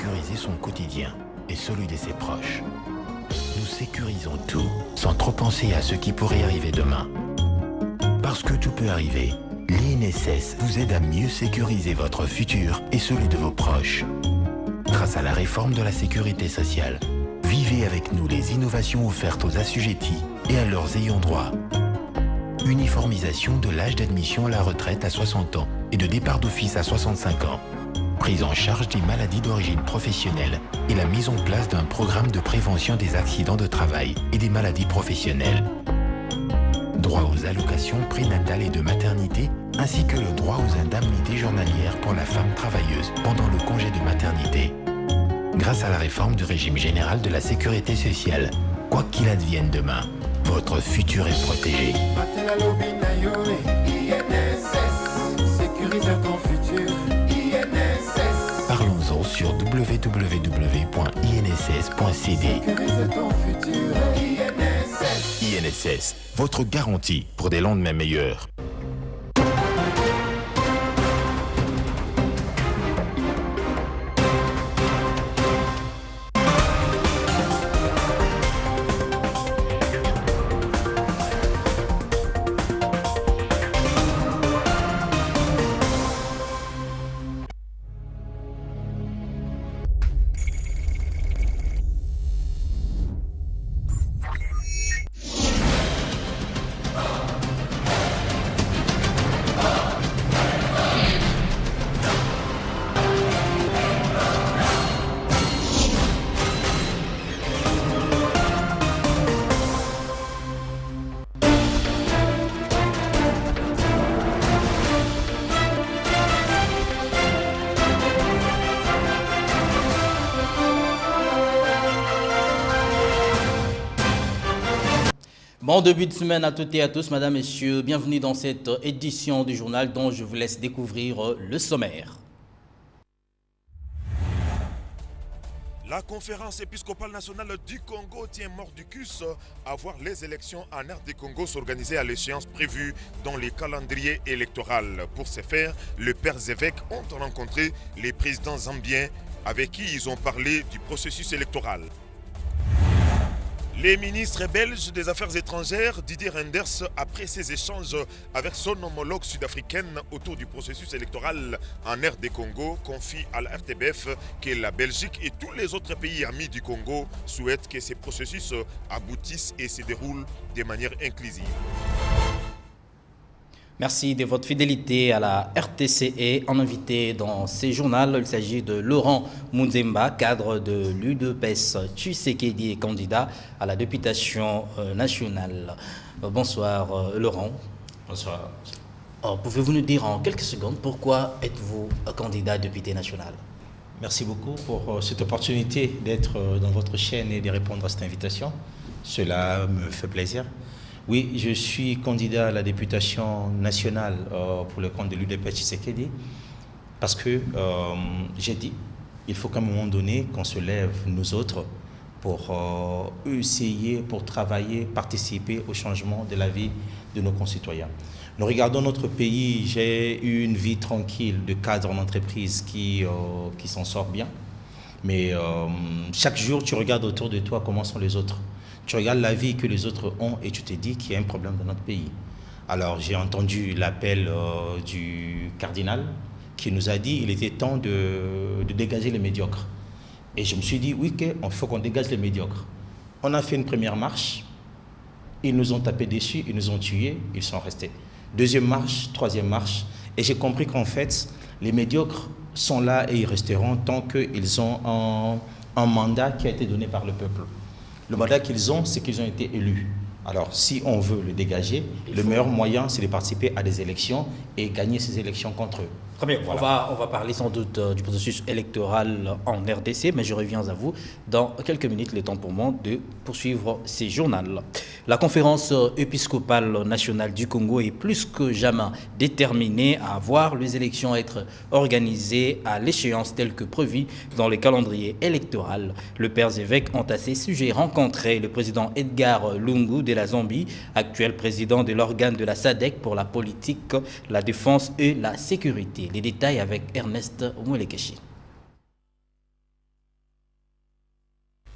sécuriser son quotidien et celui de ses proches. Nous sécurisons tout sans trop penser à ce qui pourrait arriver demain. Parce que tout peut arriver, l'INSS vous aide à mieux sécuriser votre futur et celui de vos proches. Grâce à la réforme de la sécurité sociale, vivez avec nous les innovations offertes aux assujettis et à leurs ayants droit. Uniformisation de l'âge d'admission à la retraite à 60 ans et de départ d'office à 65 ans. Prise en charge des maladies d'origine professionnelle et la mise en place d'un programme de prévention des accidents de travail et des maladies professionnelles. Droit aux allocations prénatales et de maternité, ainsi que le droit aux indemnités journalières pour la femme travailleuse pendant le congé de maternité. Grâce à la réforme du régime général de la sécurité sociale, quoi qu'il advienne demain, votre futur est protégé. Parlons-en sur www.inss.cd. INSS, votre garantie pour des lendemains meilleurs. Bon début de semaine à toutes et à tous, mesdames, messieurs. Bienvenue dans cette édition du journal dont je vous laisse découvrir le sommaire. La conférence épiscopale nationale du Congo tient mordicus à voir les élections en RD Congo s'organiser à l'échéance prévue dans le calendrier électoral. Pour ce faire, les pères évêques ont rencontré les présidents zambiens avec qui ils ont parlé du processus électoral. Les ministres belges des Affaires étrangères, Didier Reynders, après ses échanges avec son homologue sud-africaine autour du processus électoral en RD Congo, confie à la RTBF que la Belgique et tous les autres pays amis du Congo souhaitent que ces processus aboutissent et se déroulent de manière inclusive. Merci de votre fidélité à la RTCE. En invité dans ces journaux, il s'agit de Laurent Munzemba, cadre de l'UDPS Tshisekedi et candidat à la députation nationale. Bonsoir Laurent. Bonsoir. Pouvez-vous nous dire en quelques secondes pourquoi êtes-vous candidat député national? Merci beaucoup pour cette opportunité d'être dans votre chaîne et de répondre à cette invitation. Cela me fait plaisir. Oui, je suis candidat à la députation nationale pour le compte de l'UDPS Tshisekedi parce que j'ai dit il faut qu'à un moment donné qu'on se lève, nous autres, pour essayer, pour travailler, participer au changement de la vie de nos concitoyens. Nous regardons notre pays, j'ai eu une vie tranquille de cadre en entreprise qui s'en sort bien, mais chaque jour tu regardes autour de toi comment sont les autres. Tu regardes la vie que les autres ont et tu te dis qu'il y a un problème dans notre pays. Alors j'ai entendu l'appel du cardinal qui nous a dit qu'il était temps de dégager les médiocres. Et je me suis dit, oui, il faut qu'on dégage les médiocres. On a fait une première marche, ils nous ont tapé dessus, ils nous ont tués, ils sont restés. Deuxième marche, troisième marche, et j'ai compris qu'en fait, les médiocres sont là et ils resteront tant qu'ils ont un mandat qui a été donné par le peuple. Le mandat qu'ils ont, c'est qu'ils ont été élus. Alors, si on veut le dégager, le meilleur moyen, c'est de participer à des élections et gagner ces élections contre eux. Très bien, voilà. on va parler sans doute du processus électoral en RDC, mais je reviens à vous dans quelques minutes, le temps pour moi de poursuivre ces journaux. La conférence épiscopale nationale du Congo est plus que jamais déterminée à voir les élections être organisées à l'échéance telle que prévue dans le calendrier électoral. Les pères évêques ont à ces sujets rencontré le président Edgar Lungu de la Zambie, actuel président de l'organe de la SADC pour la politique, la défense et la sécurité. Les détails avec Ernest Mwelekeshi.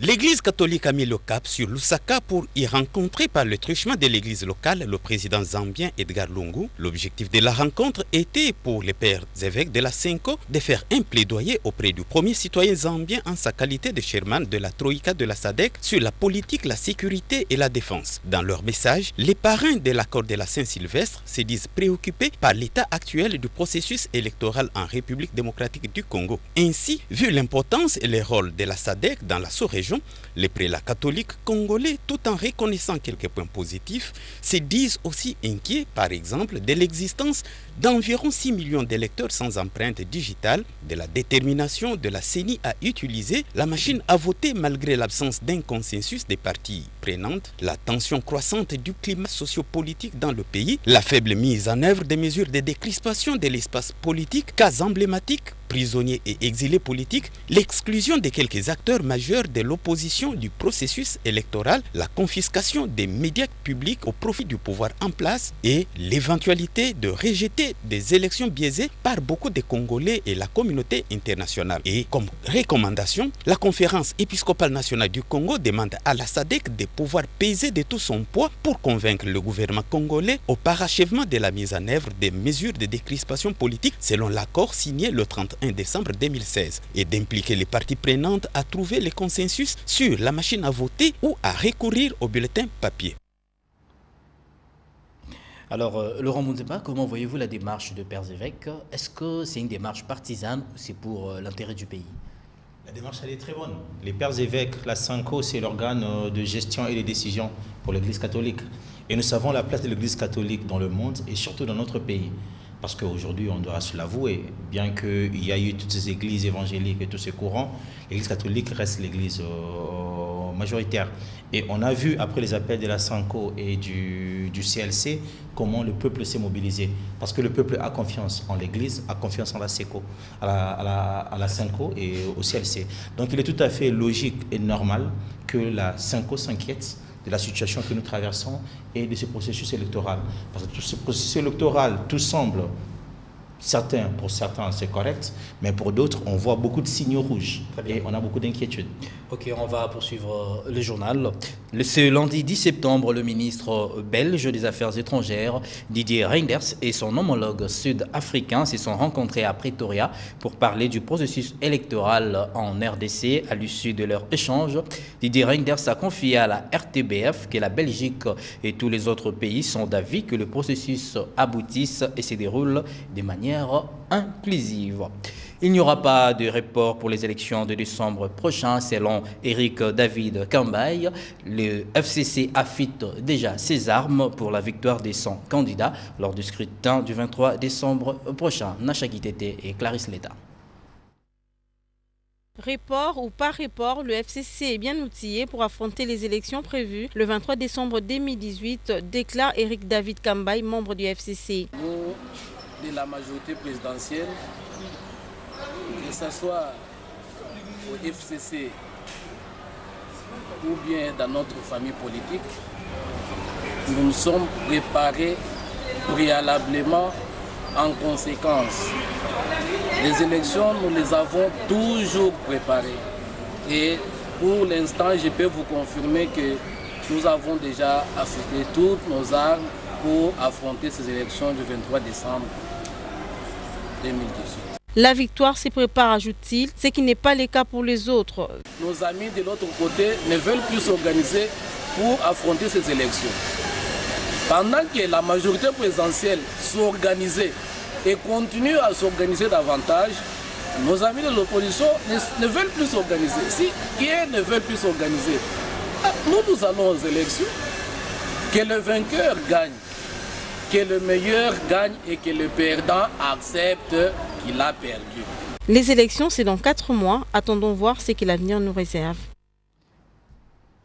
L'église catholique a mis le cap sur Lusaka pour y rencontrer par le truchement de l'église locale le président zambien Edgar Lungu. L'objectif de la rencontre était pour les pères évêques de la Senko de faire un plaidoyer auprès du premier citoyen zambien en sa qualité de chairman de la Troïka de la SADC sur la politique, la sécurité et la défense. Dans leur message, les parrains de l'accord de la Saint-Sylvestre se disent préoccupés par l'état actuel du processus électoral en République démocratique du Congo. Ainsi, vu l'importance et le rôle de la SADC dans la sous-région, les prélats catholiques congolais, tout en reconnaissant quelques points positifs, se disent aussi inquiets, par exemple, de l'existence d'environ 6 millions d'électeurs sans empreinte digitale, de la détermination de la CENI à utiliser la machine à voter malgré l'absence d'un consensus des parties prenantes, la tension croissante du climat sociopolitique dans le pays, la faible mise en œuvre des mesures de décrispation de l'espace politique, cas emblématiques, prisonniers et exilés politiques, l'exclusion de quelques acteurs majeurs de l'opposition du processus électoral, la confiscation des médias publics au profit du pouvoir en place et l'éventualité de rejeter des élections biaisées par beaucoup de Congolais et la communauté internationale. Et comme recommandation, la conférence épiscopale nationale du Congo demande à la SADC de pouvoir peser de tout son poids pour convaincre le gouvernement congolais au parachèvement de la mise en œuvre des mesures de décrispation politique selon l'accord signé le 31 décembre 2016 et d'impliquer les parties prenantes à trouver le consensus sur la machine à voter ou à recourir au bulletin papier. Alors, Laurent Mounzeba, comment voyez-vous la démarche de Pères évêques? Est-ce que c'est une démarche partisane ou c'est pour l'intérêt du pays? La démarche, elle est très bonne. Les Pères évêques, la SANCO, c'est l'organe de gestion et de décision pour l'Église catholique. Et nous savons la place de l'Église catholique dans le monde et surtout dans notre pays. Parce qu'aujourd'hui, on doit se l'avouer, bien qu'il y a eu toutes ces églises évangéliques et tous ces courants, l'Église catholique reste l'Église majoritaire. Et on a vu, après les appels de la SANCO et du CLC, comment le peuple s'est mobilisé. Parce que le peuple a confiance en l'Église, a confiance en la SECO, à la SANCO et au CLC. Donc il est tout à fait logique et normal que la SANCO s'inquiète de la situation que nous traversons et de ce processus électoral. Parce que ce processus électoral, tout semble, pour certains c'est correct, mais pour d'autres on voit beaucoup de signaux rouges et on a beaucoup d'inquiétudes. Ok, on va poursuivre le journal. Ce lundi 10 septembre, le ministre belge des Affaires étrangères, Didier Reynders, et son homologue sud-africain se sont rencontrés à Pretoria pour parler du processus électoral en RDC. À l'issue de leur échange, Didier Reynders a confié à la RTBF que la Belgique et tous les autres pays sont d'avis que le processus aboutisse et se déroule de manière inclusive. Il n'y aura pas de report pour les élections de décembre prochain, selon Eric David Kambaye. Le FCC affûte déjà ses armes pour la victoire des 100 candidats lors du scrutin du 23 décembre prochain. Nacha Kitete et Clarisse Leta. Report ou pas report, le FCC est bien outillé pour affronter les élections prévues le 23 décembre 2018, déclare Eric David Kambaye, membre du FCC. Nous, de la majorité présidentielle, que ce soit au FCC ou bien dans notre famille politique, nous nous sommes préparés préalablement en conséquence. Les élections, nous les avons toujours préparées. Et pour l'instant, je peux vous confirmer que nous avons déjà affûté toutes nos armes pour affronter ces élections du 23 décembre 2018. La victoire se prépare, ajoute-t-il, ce qui n'est pas le cas pour les autres. Nos amis de l'autre côté ne veulent plus s'organiser pour affronter ces élections. Pendant que la majorité présidentielle s'organisait et continue à s'organiser davantage, nos amis de l'opposition ne veulent plus s'organiser. Si ils ne veulent plus s'organiser, nous allons aux élections, que le vainqueur gagne, que le meilleur gagne et que le perdant accepte qu'il a perdu. Les élections, c'est dans 4 mois. Attendons voir ce que l'avenir nous réserve.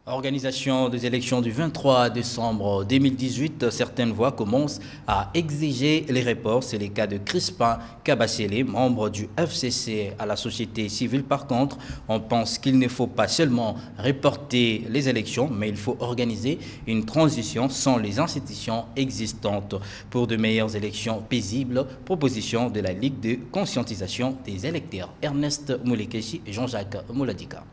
Organisation des élections du 23 décembre 2018, certaines voix commencent à exiger les reports. C'est le cas de Crispin Kabasele, membre du FCC. À la société civile, par contre, on pense qu'il ne faut pas seulement reporter les élections, mais il faut organiser une transition sans les institutions existantes pour de meilleures élections paisibles. Proposition de la Ligue de conscientisation des électeurs. Ernest Moulekeshi et Jean-Jacques Mouladika.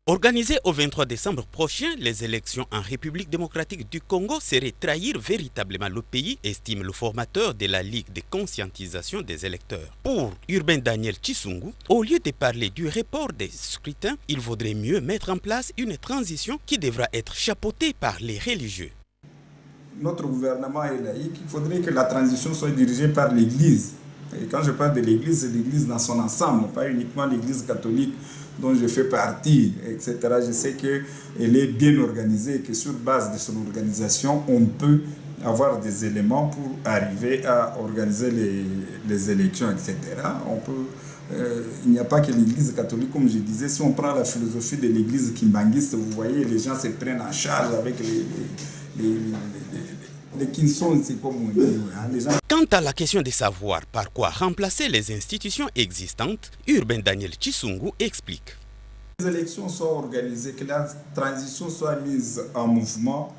Organisées au 23 décembre prochain, les élections en République démocratique du Congo seraient trahir véritablement le pays, estime le formateur de la Ligue de conscientisation des électeurs. Pour Urbain Daniel Chisungu, au lieu de parler du report des scrutins, il vaudrait mieux mettre en place une transition qui devra être chapeautée par les religieux. Notre gouvernement est laïque, il faudrait que la transition soit dirigée par l'Église. Et quand je parle de l'Église, c'est l'Église dans son ensemble, pas uniquement l'Église catholique dont je fais partie, etc. Je sais qu'elle est bien organisée et que sur base de son organisation, on peut avoir des éléments pour arriver à organiser les élections, etc. Il n'y a pas que l'Église catholique, comme je disais. Si on prend la philosophie de l'Église kimbanguiste, vous voyez, les gens se prennent en charge avec les Kinson, c'est comme on dit. Les gens... Quant à la question de savoir par quoi remplacer les institutions existantes, Urbain Daniel Chisungu explique. Que les élections soient organisées, que la transition soit mise en mouvement,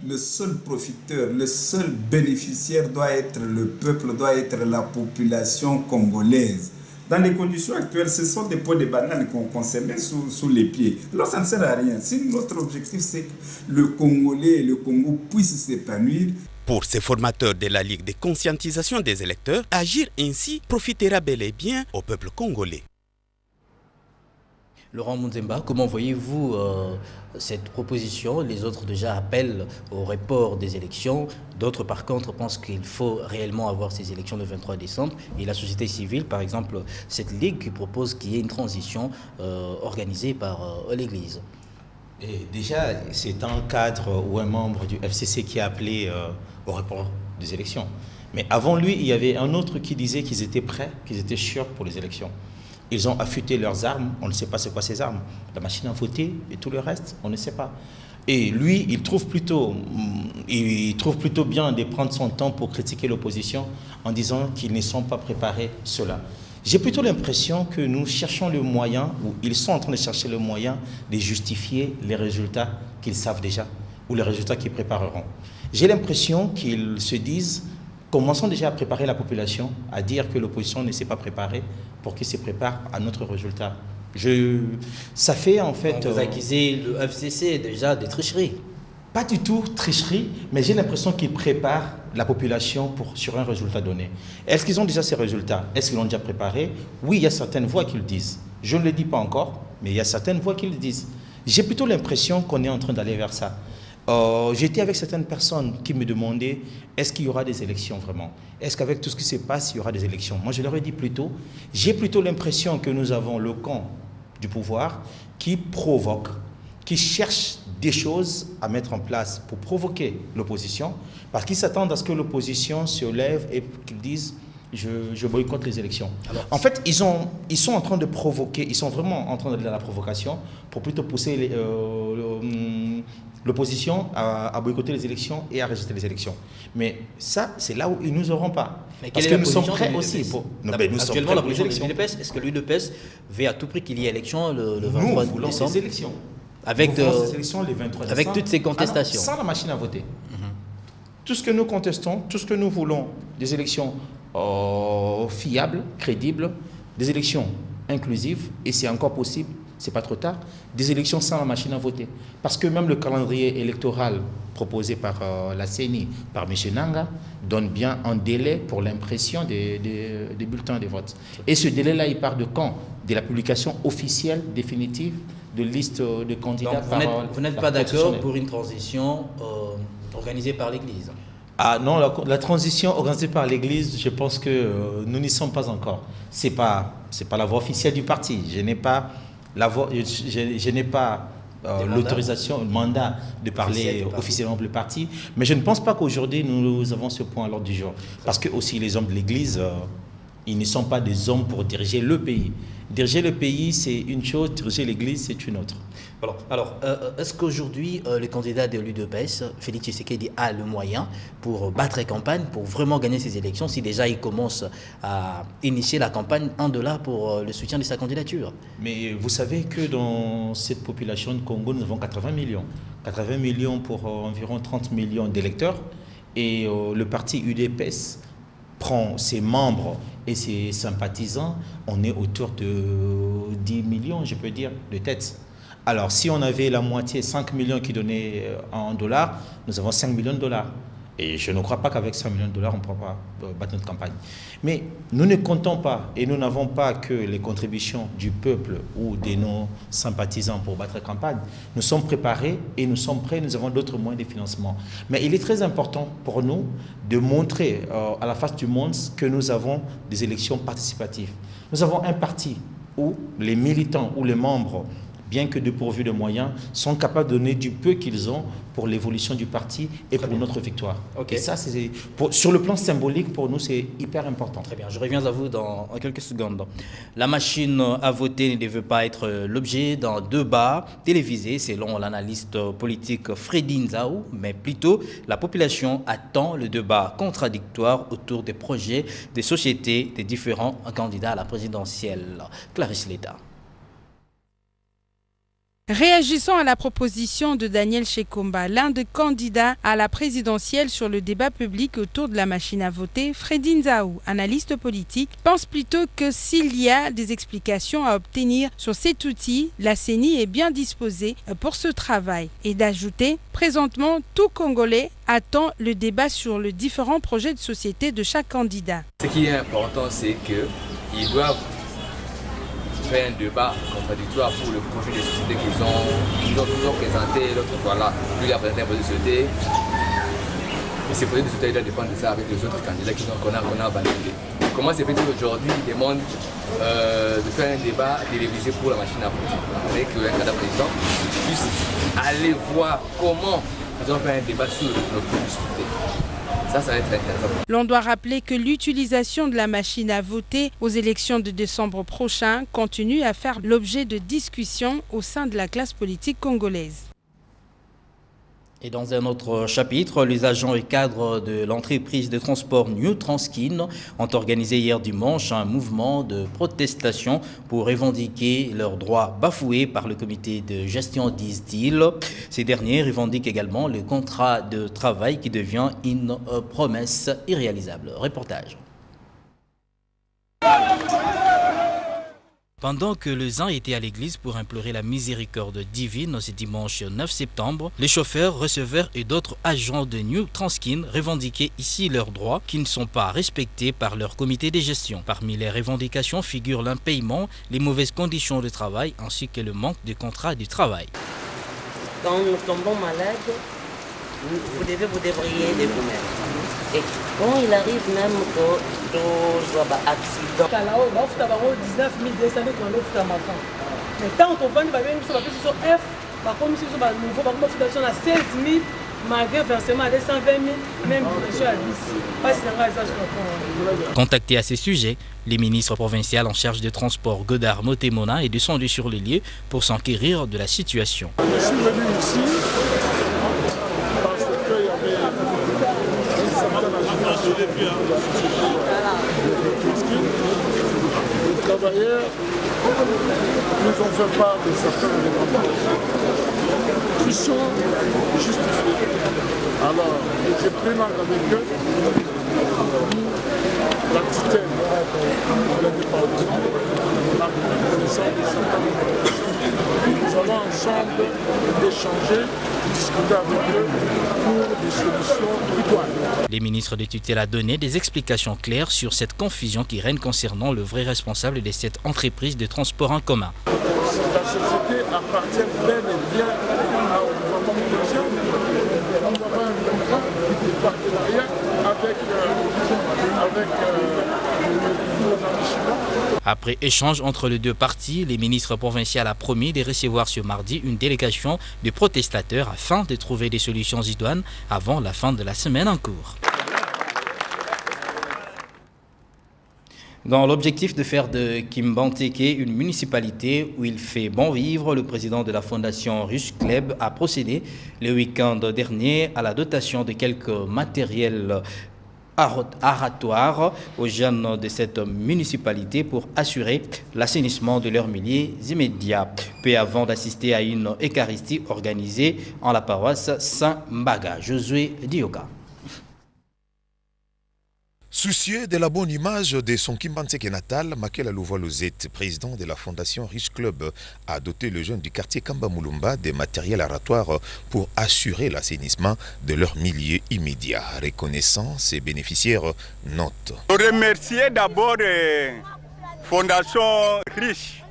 le seul profiteur, le seul bénéficiaire doit être le peuple, doit être la population congolaise. Dans les conditions actuelles, ce sont des pots de bananes qu'on se met sous les pieds. Alors ça ne sert à rien. Si notre objectif, c'est que le Congolais et le Congo puissent s'épanouir. Pour ces formateurs de la Ligue de conscientisation des électeurs, agir ainsi profitera bel et bien au peuple congolais. Laurent Munzemba, comment voyez-vous cette proposition? Les autres déjà appellent au report des élections. D'autres, par contre, pensent qu'il faut réellement avoir ces élections le 23 décembre. Et la société civile, par exemple, cette ligue qui propose qu'il y ait une transition organisée par l'Église. Et déjà, c'est un cadre ou un membre du FCC qui a appelé au report des élections. Mais avant lui, il y avait un autre qui disait qu'ils étaient prêts, qu'ils étaient sûrs pour les élections. Ils ont affûté leurs armes, on ne sait pas c'est quoi ces armes. La machine à voter et tout le reste, on ne sait pas. Et lui, il trouve plutôt bien de prendre son temps pour critiquer l'opposition en disant qu'ils ne sont pas préparés, cela. J'ai plutôt l'impression que nous cherchons le moyen, ou ils sont en train de chercher le moyen de justifier les résultats qu'ils savent déjà, ou les résultats qu'ils prépareront. J'ai l'impression qu'ils se disent, commençons déjà à préparer la population, à dire que l'opposition ne s'est pas préparée pour qu'ils se préparent à notre résultat. Ça fait en fait... Vous accusez le FCC déjà de tricherie. Pas du tout tricherie, mais j'ai l'impression qu'ils préparent la population sur un résultat donné. Est-ce qu'ils ont déjà ces résultats? Est-ce qu'ils l'ont déjà préparé? Oui, il y a certaines voix qui le disent. Je ne le dis pas encore, mais il y a certaines voix qui le disent. J'ai plutôt l'impression qu'on est en train d'aller vers ça. J'étais avec certaines personnes qui me demandaient est-ce qu'il y aura des élections vraiment? Est-ce qu'avec tout ce qui se passe, il y aura des élections? Moi, je leur ai dit plutôt, j'ai plutôt l'impression que nous avons le camp du pouvoir qui provoque, qui cherche des choses à mettre en place pour provoquer l'opposition, parce qu'ils s'attendent à ce que l'opposition se lève et qu'ils disent je boycotte les élections. Alors, en fait, ils sont en train de provoquer, ils sont vraiment en train d'aller dans la provocation pour plutôt pousser l'opposition à boycotter les élections et à rejeter les élections. Mais ça, c'est là où ils ne nous auront pas. Mais parce que nous sommes prêts aussi. Actuellement, la position de l'UDPS, est-ce que l'UDPS veut à tout prix qu'il y ait élection le 23 décembre? Nous voulons des élections. Avec toutes ces contestations. Sans la machine à voter. Tout ce que nous contestons, tout ce que nous voulons, des élections fiables, crédibles, des élections inclusives, et c'est encore possible, c'est pas trop tard, des élections sans la machine à voter. Parce que même le calendrier électoral proposé par la CENI, par M. Nanga, donne bien un délai pour l'impression des bulletins de vote. Et ce délai-là, il part de quand? De la publication officielle, définitive, de liste de candidats. Donc vous n'êtes pas d'accord pour une transition organisée par l'Église? Ah non, la transition organisée par l'Église, je pense que nous n'y sommes pas encore. C'est pas la voie officielle du parti. Je n'ai pas l'autorisation, le mandat de parler officiellement du parti. Mais je ne pense pas qu'aujourd'hui nous avons ce point à l'ordre du jour. Parce que aussi les hommes de l'Église, ils ne sont pas des hommes pour diriger le pays. Diriger le pays, c'est une chose, diriger l'Église, c'est une autre. Alors, est-ce qu'aujourd'hui, le candidat de l'UDPS, Félix Tshisekedi, a le moyen pour battre campagne, pour vraiment gagner ces élections, si déjà il commence à initier la campagne $1 pour le soutien de sa candidature? Mais vous savez que dans cette population de Congo, nous avons 80 millions. 80 millions pour environ 30 millions d'électeurs. Et le parti UDPS prend ses membres et ses sympathisants, on est autour de 10 millions, je peux dire, de têtes. Alors, si on avait la moitié, 5 millions qui donnaient en dollars, nous avons 5 millions de dollars. Et je ne crois pas qu'avec 5 millions de dollars, on ne pourra pas battre notre campagne. Mais nous ne comptons pas et nous n'avons pas que les contributions du peuple ou de nos sympathisants pour battre la campagne. Nous sommes préparés et nous sommes prêts, nous avons d'autres moyens de financement. Mais il est très important pour nous de montrer à la face du monde que nous avons des élections participatives. Nous avons un parti où les militants ou les membres, bien que dépourvus de moyens, sont capables de donner du peu qu'ils ont pour l'évolution du parti et pour notre victoire. Okay. Et ça, sur le plan symbolique, pour nous, c'est hyper important. Très bien, je reviens à vous dans quelques secondes. La machine à voter ne devait pas être l'objet d'un débat télévisé, selon l'analyste politique Freddy Nzao, mais plutôt la population attend le débat contradictoire autour des projets des sociétés des différents candidats à la présidentielle. Clarisse Leta. Réagissant à la proposition de Daniel Shekomba, l'un des candidats à la présidentielle sur le débat public autour de la machine à voter, Freddy Nzao, analyste politique, pense plutôt que s'il y a des explications à obtenir sur cet outil, la CENI est bien disposée pour ce travail. Et d'ajouter, présentement, tout Congolais attend le débat sur les différents projets de société de chaque candidat. Ce qui est important, c'est qu'ils doivent faire un débat contradictoire pour le projet de société qu'ils ont toujours présenté. L'autre fois là, lui il a présenté un projet de société. Et ce projet de société doit dépendre de ça avec les autres candidats qu'on a validés. Comment c'est fait qu'aujourd'hui ils demandent de faire un débat télévisé pour la machine à voter avec un candidat président puisse aller voir comment ils ont fait un débat sur le projet de société. Ça va être intéressant. L'on doit rappeler que l'utilisation de la machine à voter aux élections de décembre prochain continue à faire l'objet de discussions au sein de la classe politique congolaise. Et dans un autre chapitre, les agents et cadres de l'entreprise de transport New Transkin ont organisé hier dimanche un mouvement de protestation pour revendiquer leurs droits bafoués par le comité de gestion, disent-ils. Ces derniers revendiquent également le contrat de travail qui devient une promesse irréalisable. Reportage. Pendant que les uns étaient à l'église pour implorer la miséricorde divine ce dimanche 9 septembre, les chauffeurs, receveurs et d'autres agents de New Transkin revendiquaient ici leurs droits qui ne sont pas respectés par leur comité de gestion. Parmi les revendications figurent l'impayement, les mauvaises conditions de travail ainsi que le manque de contrat de travail. Quand nous tombons malades, vous devez vous débrouiller de vous-même. Et quand il arrive même que accident. Mais tant qu'on va sur F, par contre, nous sommes nouveau, par contre, nous sommes à 16 000, malgré versement à 220 000, même pour à 10. Contacté à ce sujet, les ministres provinciaux en charge des transports Godard Motemona est descendu sur les lieux pour s'enquérir de la situation. Je suis venu ici parce qu'il y avait les travailleurs nous ont fait part de certains éléments qui sont justifiés. Alors, j'ai pris langue avec eux, la tutelle de la département, la reconnaissance de certains. Nous allons ensemble échanger, discuter avec eux pour des solutions idoines. Les ministres de tutelle ont donné des explications claires sur cette confusion qui règne concernant le vrai responsable de cette entreprise de transport en commun. La société appartient bel et bien à gouvernement provincial. Nous avons un contrat de partenariat avec Après échange entre les deux parties, les ministres provinciaux ont promis de recevoir ce mardi une délégation de protestateurs afin de trouver des solutions idoines avant la fin de la semaine en cours. Dans l'objectif de faire de Kimbanteke une municipalité où il fait bon vivre, le président de la fondation Rush Club a procédé le week-end dernier à la dotation de quelques matériels aratoires aux jeunes de cette municipalité pour assurer l'assainissement de leurs milieux immédiats. Peu avant d'assister à une eucharistie organisée en la paroisse Saint-Mbaga. Josué Dioka. Soucieux de la bonne image de son Kimbantseke natal, Makela Louvois-Lozette, président de la fondation Rich Club, a doté les jeunes du quartier Kamba Mulumba des matériels aratoires pour assurer l'assainissement de leur milieu immédiat. Reconnaissant ses bénéficiaires, note. Je remercie d'abord la fondation Rich.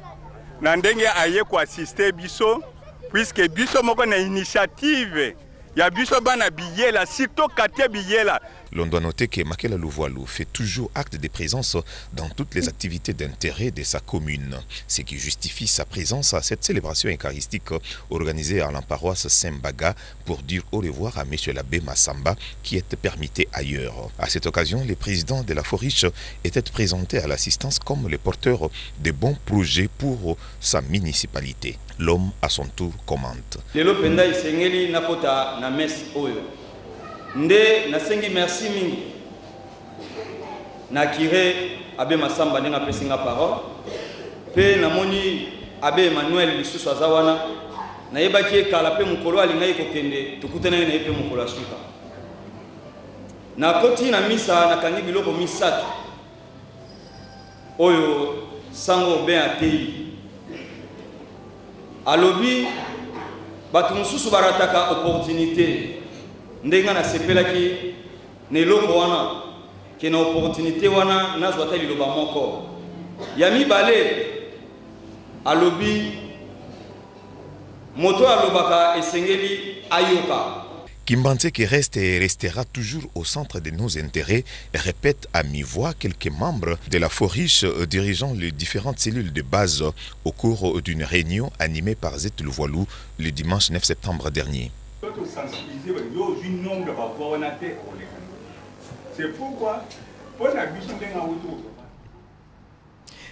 Nandenge aye ko assister biso puisque biso moko na initiative ya biso bana biyela surtout quartier biyela. L'on doit noter que Makela Louvois-Lou fait toujours acte de présence dans toutes les activités d'intérêt de sa commune, ce qui justifie sa présence à cette célébration eucharistique organisée à la paroisse Saint-Baga pour dire au revoir à M. l'abbé Massamba qui était permité ailleurs. À cette occasion, le président de la Foriche était présenté à l'assistance comme le porteur de bons projets pour sa municipalité. L'homme à son tour commente. Nde nasengi merci mingi nakire abe Masamba ndenga pesinga parole pe namoni abe Emmanuel lisusu azawana na yebaki ekala pe mukolo alingai kokende tukutana na yepe mukolo asuka na koti na misa nakangi biloko misatu oyo sango be atei alobi batu mususu barataka opportunité ndenga na sepelaki ne loko wana ke na opportunité wana nazwa ta liloba moko ya mibale alobi moto alobaka esengeli ayoka. Kimbantseke reste et restera toujours au centre de nos intérêts, répète à mi-voix quelques membres de la Foriche dirigeant les différentes cellules de base au cours d'une réunion animée par Zet Louvois-Lou le dimanche 9 septembre dernier. C'est pourquoi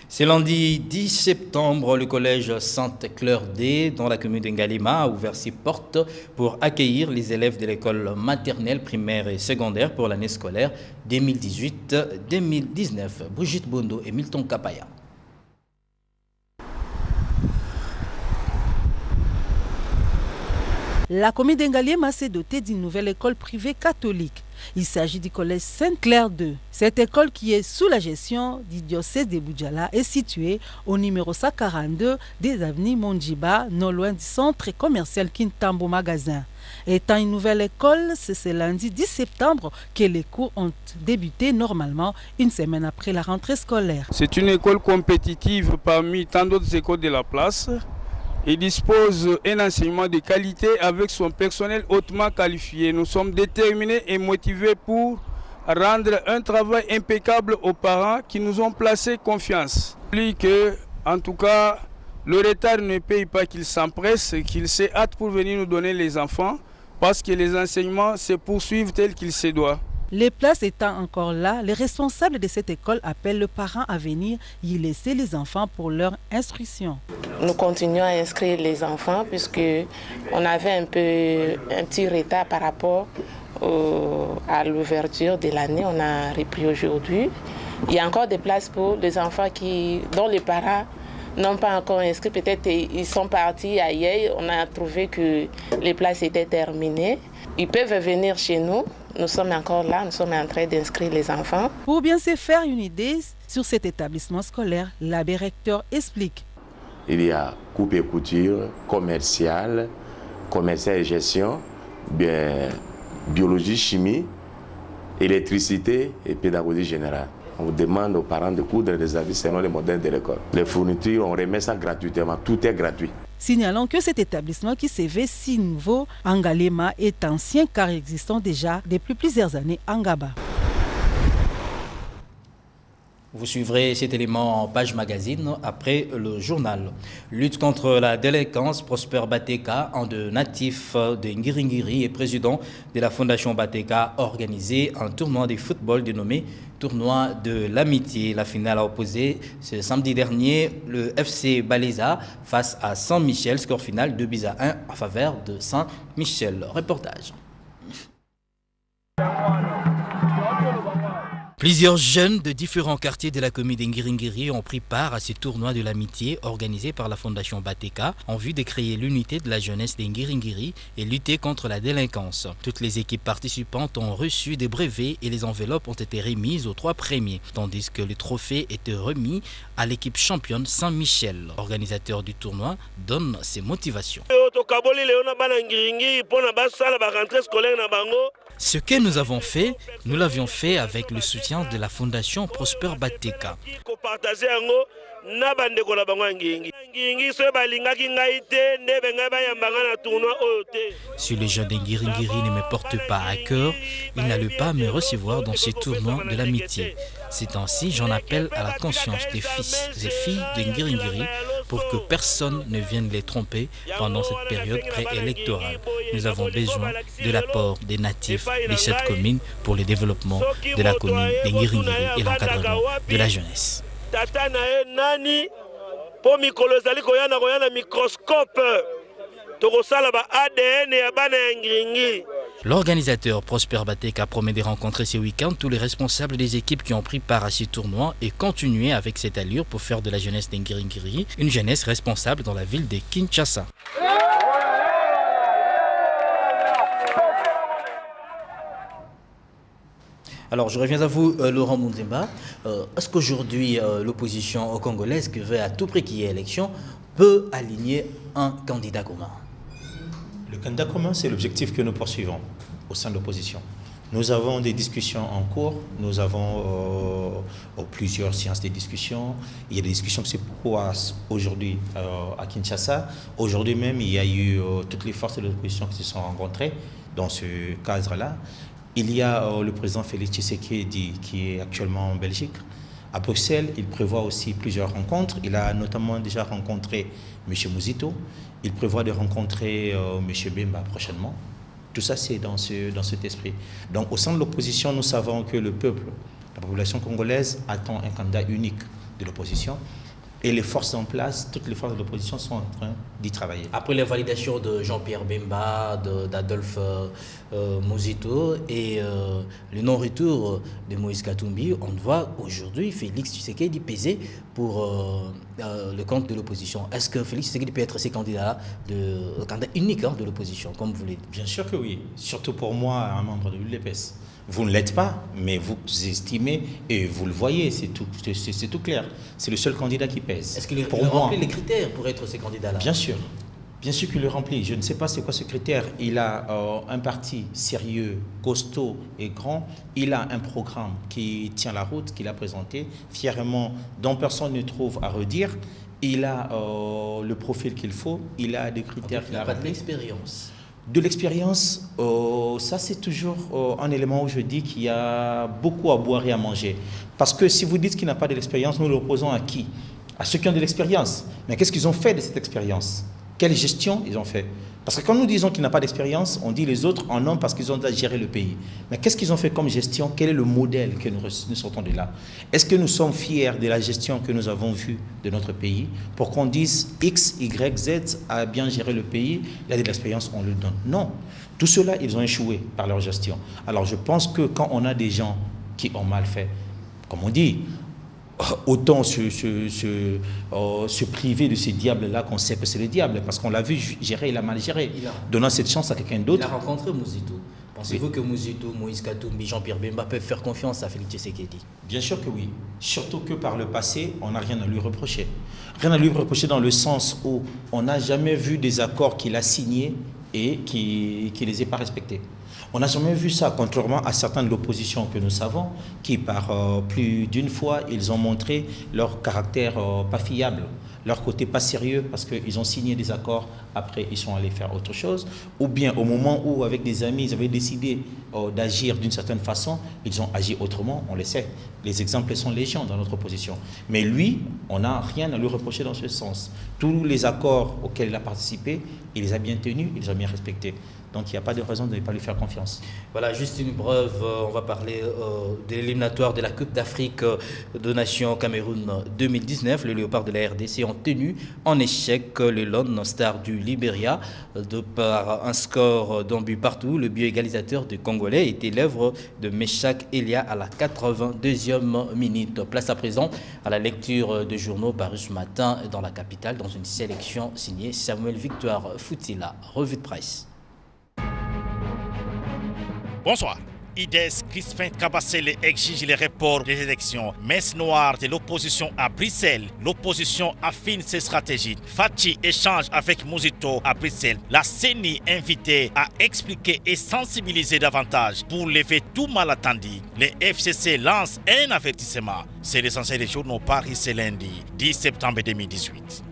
C'est lundi 10 septembre, le collège Sainte-Claire D, dans la commune d'Ngalima, a ouvert ses portes pour accueillir les élèves de l'école maternelle, primaire et secondaire pour l'année scolaire 2018-2019. Brigitte Bondo et Milton Kapaya. La commune d'Ngalima s'est dotée d'une nouvelle école privée catholique. Il s'agit du collège Sainte-Claire 2. Cette école qui est sous la gestion du diocèse de Boudjala est située au numéro 142 des avenues Mondjiba, non loin du centre commercial Kintambo Magasin. Étant une nouvelle école, c'est ce lundi 10 septembre que les cours ont débuté normalement une semaine après la rentrée scolaire. C'est une école compétitive parmi tant d'autres écoles de la place. Il dispose d'un enseignement de qualité avec son personnel hautement qualifié. Nous sommes déterminés et motivés pour rendre un travail impeccable aux parents qui nous ont placé confiance. Plus que, en tout cas, le retard ne paye pas, qu'il s'empresse, qu'il se hâte pour venir nous donner les enfants parce que les enseignements se poursuivent tels qu'il se doit. Les places étant encore là, les responsables de cette école appellent les parents à venir y laisser les enfants pour leur instruction. Nous continuons à inscrire les enfants puisqu'on avait un petit retard par rapport à l'ouverture de l'année. On a repris aujourd'hui. Il y a encore des places pour les enfants dont les parents n'ont pas encore inscrit. Peut-être ils sont partis ailleurs. On a trouvé que les places étaient terminées. Ils peuvent venir chez nous. Nous sommes encore là, nous sommes en train d'inscrire les enfants. Pour bien se faire une idée sur cet établissement scolaire, l'abbé recteur explique. Il y a coupe et couture, commercial et gestion, biologie, chimie, électricité et pédagogie générale. On demande aux parents de coudre des habits selon les modèles de l'école. Les fournitures, on remet ça gratuitement, tout est gratuit. Signalons que cet établissement qui se veut si nouveau en Ngalima est ancien car existant déjà depuis plusieurs années en Gaba. Vous suivrez cet élément en page magazine après le journal. Lutte contre la délinquance, Prosper Bateka, un de natif de Ngiringiri et président de la Fondation Bateka, a organisé un tournoi de football dénommé Tournoi de l'amitié. La finale a opposé ce samedi dernier le FC Baléza face à Saint-Michel. Score final 2-1 en faveur de Saint-Michel. Reportage. Plusieurs jeunes de différents quartiers de la commune d'Ngiringiri ont pris part à ce tournoi de l'amitié organisé par la Fondation Bateka en vue de créer l'unité de la jeunesse d'Ngiringiri et lutter contre la délinquance. Toutes les équipes participantes ont reçu des brevets et les enveloppes ont été remises aux 3 premiers, tandis que le trophée était remis à l'équipe championne Saint-Michel. L'organisateur du tournoi donne ses motivations. Ce que nous avons fait, nous l'avions fait avec le soutien de la Fondation Prosper Bateka. Si les jeunes d'Ngiringiri ne me portent pas à cœur, ils n'allaient pas me recevoir dans ces tournois de l'amitié. C'est ainsi j'en appelle à la conscience des fils et filles d'Ngiringiri pour que personne ne vienne les tromper pendant cette période préélectorale. Nous avons besoin de l'apport des natifs de cette commune pour le développement de la commune d'Ngiringiri et l'encadrement de la jeunesse. L'organisateur Prosper Bateka promet de rencontrer ce week-end tous les responsables des équipes qui ont pris part à ce tournoi et continuer avec cette allure pour faire de la jeunesse d'Ngiringiri une jeunesse responsable dans la ville de Kinshasa. Alors, je reviens à vous, Laurent Mounzemba. Est-ce qu'aujourd'hui, l'opposition congolaise, qui veut à tout prix qu'il y ait élection, peut aligner un candidat commun? Le candidat commun, c'est l'objectif que nous poursuivons au sein de l'opposition. Nous avons des discussions en cours, nous avons plusieurs séances de discussions. Il y a des discussions qui se passent aujourd'hui à Kinshasa. Aujourd'hui même, il y a eu toutes les forces de l'opposition qui se sont rencontrées dans ce cadre-là. Il y a le président Félix Tshisekedi qui est actuellement en Belgique. À Bruxelles, il prévoit aussi plusieurs rencontres. Il a notamment déjà rencontré M. Mouzito. Il prévoit de rencontrer M. Bemba prochainement. Tout ça, c'est dans cet esprit. Donc, au sein de l'opposition, nous savons que le peuple, la population congolaise, attend un candidat unique de l'opposition. Et les forces en place, toutes les forces de l'opposition sont en train d'y travailler. Après la validation de Jean-Pierre Bemba, d'Adolphe Mouzito et le non-retour de Moïse Katumbi, on voit aujourd'hui Félix Tshisekedi peser pour le compte de l'opposition. Est-ce que Félix Tshisekedi peut être ce candidat unique de l'opposition, comme vous l'avez dit? Bien sûr que oui. Surtout pour moi, un membre de l'UDPS. Vous ne l'êtes pas, mais vous estimez et vous le voyez, c'est tout clair. C'est le seul candidat qui pèse. Est-ce qu'il remplit les critères pour être ce candidat-là? Bien sûr qu'il le remplit. Je ne sais pas c'est quoi ce critère. Il a un parti sérieux, costaud et grand. Il a un programme qui tient la route, qu'il a présenté fièrement, dont personne ne trouve à redire. Il a le profil qu'il faut. Il a des critères qu'il a remplis. Il n'a pas de l'expérience. De l'expérience, ça c'est toujours un élément où je dis qu'il y a beaucoup à boire et à manger. Parce que si vous dites qu'il n'a pas de l'expérience, nous l'opposons à qui? À ceux qui ont de l'expérience. Mais qu'est-ce qu'ils ont fait de cette expérience? Quelle gestion ils ont fait? Parce que quand nous disons qu'il n'a pas d'expérience, on dit les autres en ont parce qu'ils ont déjà géré le pays. Mais qu'est-ce qu'ils ont fait comme gestion? Quel est le modèle que nous sortons de là? Est-ce que nous sommes fiers de la gestion que nous avons vue de notre pays pour qu'on dise X, Y, Z a bien géré le pays, il a de l'expérience, on le donne? Non. Tout cela, ils ont échoué par leur gestion. Alors je pense que quand on a des gens qui ont mal fait, comme on dit, autant se priver de ces diables-là qu'on sait que c'est le diable, parce qu'on l'a vu gérer, il a mal géré, donnant cette chance à quelqu'un d'autre. Il a rencontré Mouzito. Pensez-vous que Mouzito, Moïse Katumbi, Jean-Pierre Bemba peuvent faire confiance à Félix Tshisekedi? Bien sûr que oui. Surtout que par le passé, on n'a rien à lui reprocher. Rien à lui reprocher dans le sens où on n'a jamais vu des accords qu'il a signés et qui ne les ait pas respectés. On n'a jamais vu ça, contrairement à certains de l'opposition que nous savons, qui par plus d'une fois, ils ont montré leur caractère pas fiable, leur côté pas sérieux, parce qu'ils ont signé des accords, après ils sont allés faire autre chose, ou bien au moment où, avec des amis, ils avaient décidé d'agir d'une certaine façon, ils ont agi autrement, on le sait. Les exemples sont légion dans notre opposition. Mais lui, on n'a rien à lui reprocher dans ce sens. Tous les accords auxquels il a participé, il les a bien tenus, il les a bien respectés. Donc il n'y a pas de raison de ne pas lui faire confiance. Voilà, juste une preuve, on va parler de l'éliminatoire de la Coupe d'Afrique de Nations Cameroun 2019. Le Léopard de la RDC ont tenu en échec le Lone Star du Libéria par un score d'un but partout, le but égalisateur de Congo. Congolais était l'œuvre de Meshak Elia à la 82e minute. Place à présent à la lecture de journaux parus ce matin dans la capitale dans une sélection signée Samuel Victoire Foutila. Revue de presse. Bonsoir. IDES, Crispin Kabasele exige les reports des élections. Messe noire de l'opposition à Bruxelles. L'opposition affine ses stratégies. Fachi échange avec Mouzito à Bruxelles. La CENI invitée à expliquer et sensibiliser davantage pour lever tout malentendu. Les FCC lancent un avertissement. C'est l'essentiel des journaux Paris ce lundi 10 septembre 2018.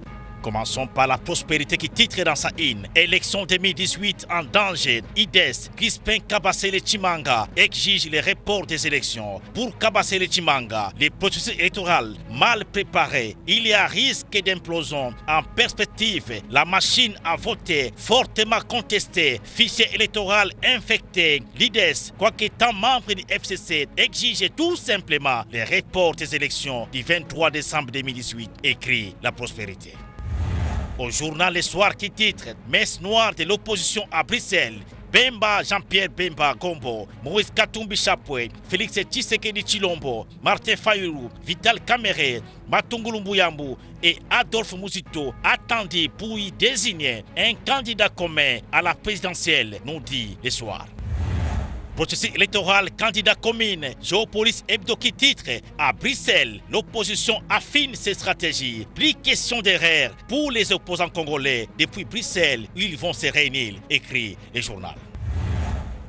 Commençons par la prospérité qui titre dans sa une. Élection 2018 en danger. IDES, Crispin Kabasele Chimanga exige les reports des élections. Pour Kabasele Chimanga, les processus électoraux mal préparés, il y a risque d'implosion. En perspective, la machine à voter fortement contestée, fichier électoral infecté. L'IDES, quoique étant membre du FCC, exige tout simplement les reports des élections du 23 décembre 2018, écrit la prospérité. Au journal Le Soir qui titre « Messe noire de l'opposition à Bruxelles », Bemba Jean-Pierre Bemba Gombo, Moïse Katumbi Chapwe, Félix Tshisekedi Chilombo, Martin Fayulu, Vital Kamere, Matungulu Mbuyambu et Adolphe Mouzito attendus pour y désigner un candidat commun à la présidentielle, nous dit Le Soir. Processus électoral, candidat commune, Géopolis Hebdo qui titre à Bruxelles, l'opposition affine ses stratégies. Plus question d'erreur pour les opposants congolais depuis Bruxelles où ils vont se réunir, écrit le journal.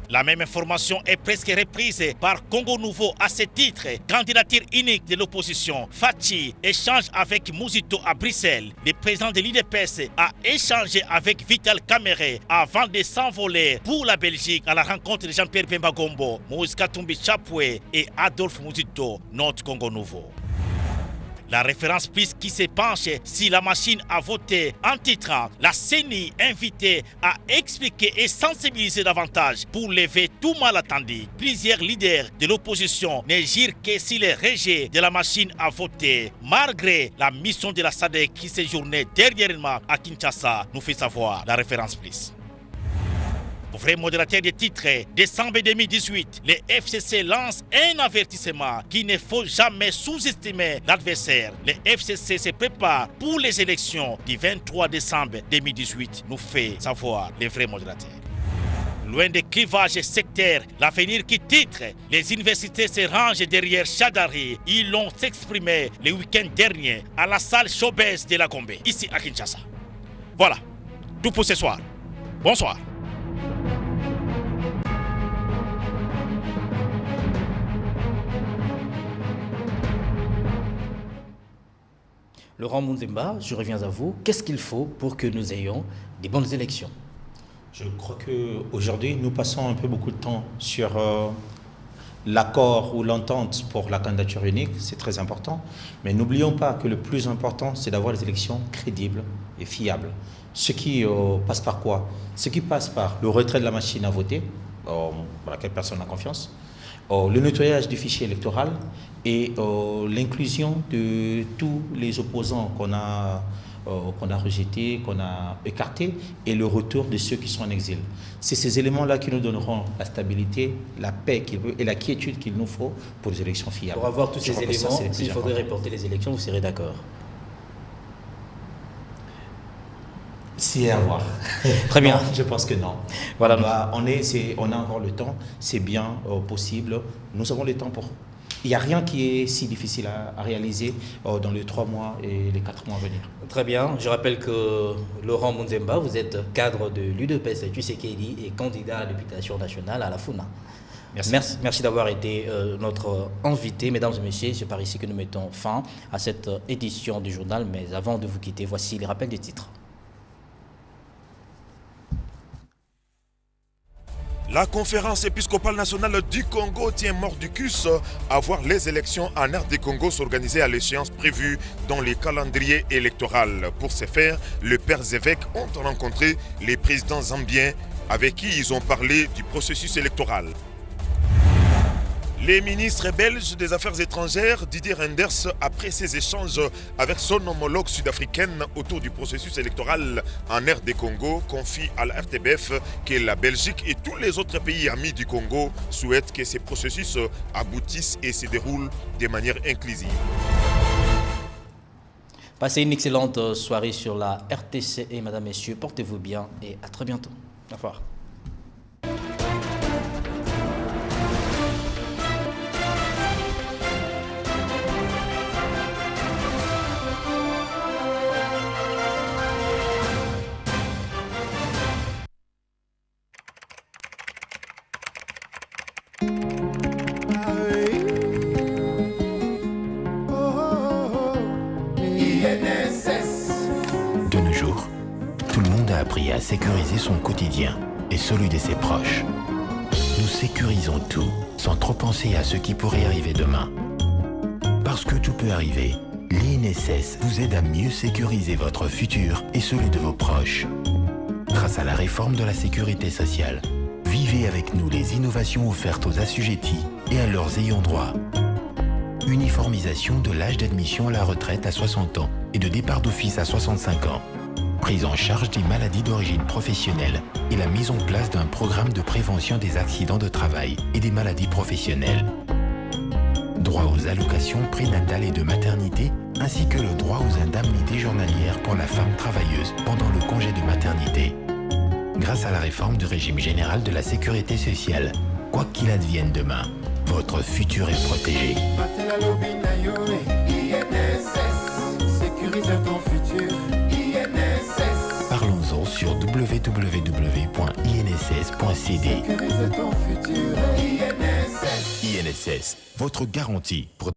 La même information est presque reprise par Congo Nouveau à ce titre. Candidature unique de l'opposition. Fachi échange avec Mouzito à Bruxelles. Le président de l'IDPS a échangé avec Vital Kamere avant de s'envoler pour la Belgique à la rencontre de Jean-Pierre Bemba Gombo, Moïse Katumbi Chapwe et Adolphe Mouzito, notre Congo Nouveau. La référence plus qui se penche si la machine a voté en titrant la CENI invitée à expliquer et sensibiliser davantage pour lever tout malentendu. Plusieurs leaders de l'opposition ne girent que si les rejets de la machine a voté, malgré la mission de la SADC qui séjournait dernièrement à Kinshasa, nous fait savoir la référence plus. Vrai modérateur des titres, décembre 2018, le FCC lance un avertissement qu'il ne faut jamais sous-estimer l'adversaire. Le FCC se prépare pour les élections du 23 décembre 2018, nous fait savoir le vrai modérateur. Loin des clivages sectaires, l'avenir qui titre, les universités se rangent derrière Chadari. Ils l'ont exprimé le week-end dernier à la salle Showbiz de la Gombe, ici à Kinshasa. Voilà, tout pour ce soir. Bonsoir. Laurent Mounzemba, je reviens à vous. Qu'est-ce qu'il faut pour que nous ayons des bonnes élections? Je crois qu'aujourd'hui, nous passons un peu beaucoup de temps sur l'accord ou l'entente pour la candidature unique. C'est très important. Mais n'oublions pas que le plus important, c'est d'avoir des élections crédibles et fiables. Ce qui passe par quoi? Ce qui passe par le retrait de la machine à voter, pour laquelle personne n'a confiance, le nettoyage du fichier électoral et l'inclusion de tous les opposants qu'on a rejetés, qu'on a écartés, et le retour de ceux qui sont en exil. C'est ces éléments-là qui nous donneront la stabilité, la paix et la quiétude qu'il nous faut pour les élections fiables. Pour avoir tous ces éléments, s'il faudrait reporter les élections, vous serez d'accord? C'est à voir. Très bien. Non, je pense que non. Voilà. On a encore le temps, c'est bien possible. Nous avons le temps pour... Il n'y a rien qui est si difficile à réaliser dans les 3 mois et les 4 mois à venir. Très bien. Je rappelle que Laurent Mounzemba, vous êtes cadre de l'UDPS Tshisekedi et candidat à la députation nationale à la FUNA. Merci d'avoir été notre invité. Mesdames et messieurs, c'est par ici que nous mettons fin à cette édition du journal. Mais avant de vous quitter, voici les rappels des titres. La conférence épiscopale nationale du Congo tient mort du cus à voir les élections en RD Congo s'organiser à l'échéance prévue dans les calendriers électoraux. Pour ce faire, les pères évêques ont rencontré les présidents zambiens avec qui ils ont parlé du processus électoral. Les ministres belges des Affaires étrangères, Didier Reynders, après ses échanges avec son homologue sud-africaine autour du processus électoral en RD Congo, confie à la RTBF que la Belgique et tous les autres pays amis du Congo souhaitent que ces processus aboutissent et se déroulent de manière inclusive. Passez une excellente soirée sur la RTC et mesdames, messieurs, portez-vous bien et à très bientôt. Au revoir. De nos jours, tout le monde a appris à sécuriser son quotidien et celui de ses proches. Nous sécurisons tout sans trop penser à ce qui pourrait arriver demain. Parce que tout peut arriver, l'INSS vous aide à mieux sécuriser votre futur et celui de vos proches. Grâce à la réforme de la sécurité sociale, vivez avec nous les innovations offertes aux assujettis et à leurs ayants droit. Uniformisation de l'âge d'admission à la retraite à 60 ans et de départ d'office à 65 ans. Prise en charge des maladies d'origine professionnelle et la mise en place d'un programme de prévention des accidents de travail et des maladies professionnelles. Droit aux allocations prénatales et de maternité, ainsi que le droit aux indemnités journalières pour la femme travailleuse pendant le congé de maternité. Grâce à la réforme du régime général de la sécurité sociale, quoi qu'il advienne demain, votre futur est protégé. Parlons-en sur www.inss.cd. INSS, votre garantie pour